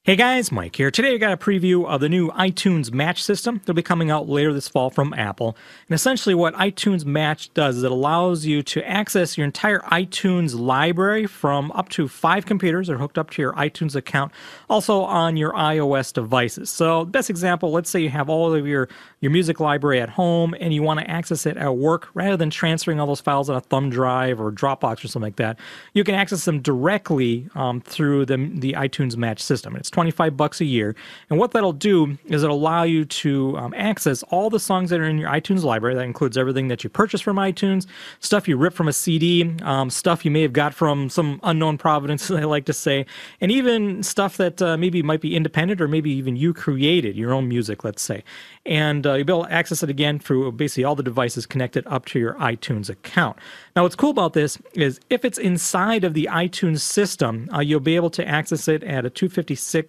Hey guys, Mike here. Today I got a preview of the new iTunes Match system. It'll be coming out later this fall from Apple. And essentially what iTunes Match does is it allows you to access your entire iTunes library from up to 5 computers that are hooked up to your iTunes account, also on your iOS devices. So best example, let's say you have all of your music library at home and you want to access it at work rather than transferring all those files on a thumb drive or Dropbox or something like that. You can access them directly through the iTunes Match system. It's $25 a year. And what that'll do is it'll allow you to access all the songs that are in your iTunes library. That includes everything that you purchase from iTunes, stuff you rip from a CD, stuff you may have got from some unknown providence, I like to say, and even stuff that maybe might be independent or maybe even you created, your own music, let's say. And you'll be able to access it again through basically all the devices connected up to your iTunes account. Now, what's cool about this is if it's inside of the iTunes system, you'll be able to access it at a 256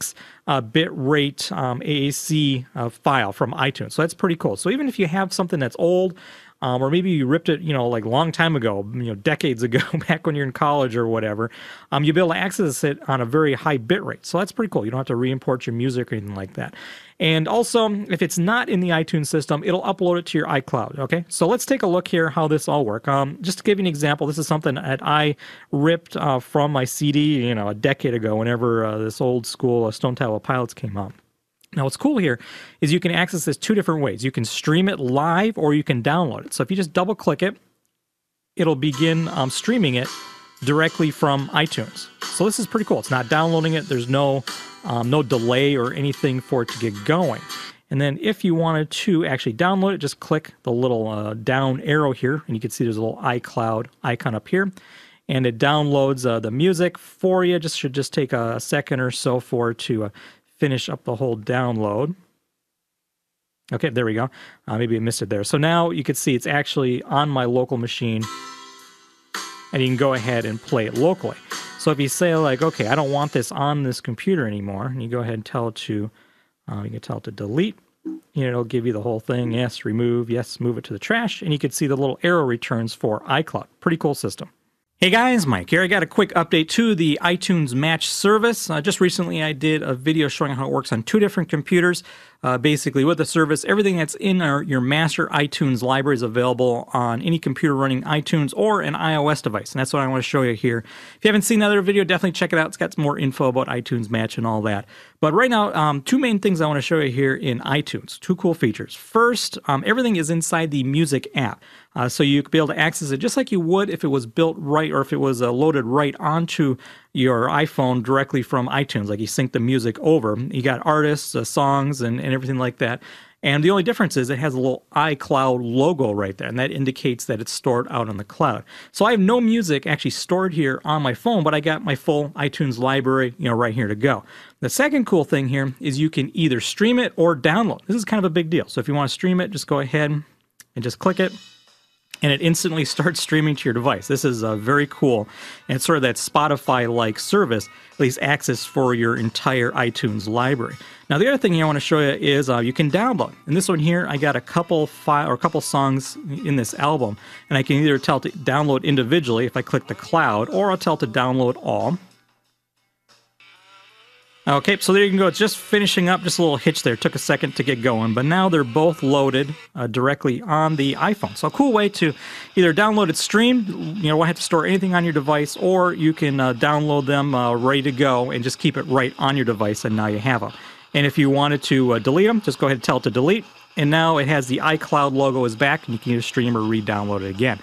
bit rate AAC file from iTunes. So that's pretty cool. So even if you have something that's old, or maybe you ripped it, like a long time ago, decades ago, back when you're in college or whatever, you'll be able to access it on a very high bit rate. So that's pretty cool. You don't have to re-import your music or anything like that. And also, if it's not in the iTunes system, it'll upload it to your iCloud, okay? So let's take a look here how this all works. Just to give you an example, this is something that I ripped from my CD, a decade ago, whenever this old school Stone Temple Pilots came out. Now, what's cool here is you can access this 2 different ways. You can stream it live or you can download it. So if you just double click it, it'll begin streaming it directly from iTunes. So this is pretty cool. It's not downloading it. There's no delay or anything for it to get going. And then if you wanted to actually download it, just click the little down arrow here, and you can see there's a little iCloud icon up here. And it downloads the music for you. Should just take a second or so for it to finish up the whole download. Okay, there we go. Maybe I missed it there. So now you can see it's actually on my local machine, and you can go ahead and play it locally. So if you say like, okay, I don't want this on this computer anymore, and you go ahead and tell it to, you can tell it to delete. It'll give you the whole thing. Yes, remove. Yes, move it to the trash. And you can see the little arrow returns for iCloud. Pretty cool system. Hey guys, Mike here. I got a quick update to the iTunes Match service. Just recently I did a video showing how it works on 2 different computers. Basically with the service, everything that's in your master iTunes library is available on any computer running iTunes or an iOS device. And that's what I want to show you here. If you haven't seen the other video, definitely check it out. It's got some more info about iTunes Match and all that. But right now, 2 main things I want to show you here in iTunes. 2 cool features. First, everything is inside the Music app. So you could be able to access it just like you would if it was built right or if it was loaded right onto your iPhone directly from iTunes, like you sync the music over. You got artists, songs, and everything like that. And the only difference is it has a little iCloud logo right there, and that indicates that it's stored out on the cloud. So I have no music actually stored here on my phone, but I got my full iTunes library, right here to go. The second cool thing here is you can either stream it or download. This is kind of a big deal. So if you want to stream it, just go ahead and just click it, and it instantly starts streaming to your device. This is very cool. And it's sort of that Spotify-like service, at least access for your entire iTunes library. Now, the other thing I want to show you is you can download. In this one here, I got a couple songs in this album, and I can either tell it to download individually if I click the cloud, or I'll tell it to download all. Okay, so there you can go. It's just finishing up, just a little hitch there. It took a second to get going, but now they're both loaded directly on the iPhone. So a cool way to either download it streamed, won't have to store anything on your device, or you can download them ready to go and just keep it right on your device, and now you have them. And if you wanted to delete them, just go ahead and tell it to delete, and now it has the iCloud logo is back, and you can either stream or re-download it again.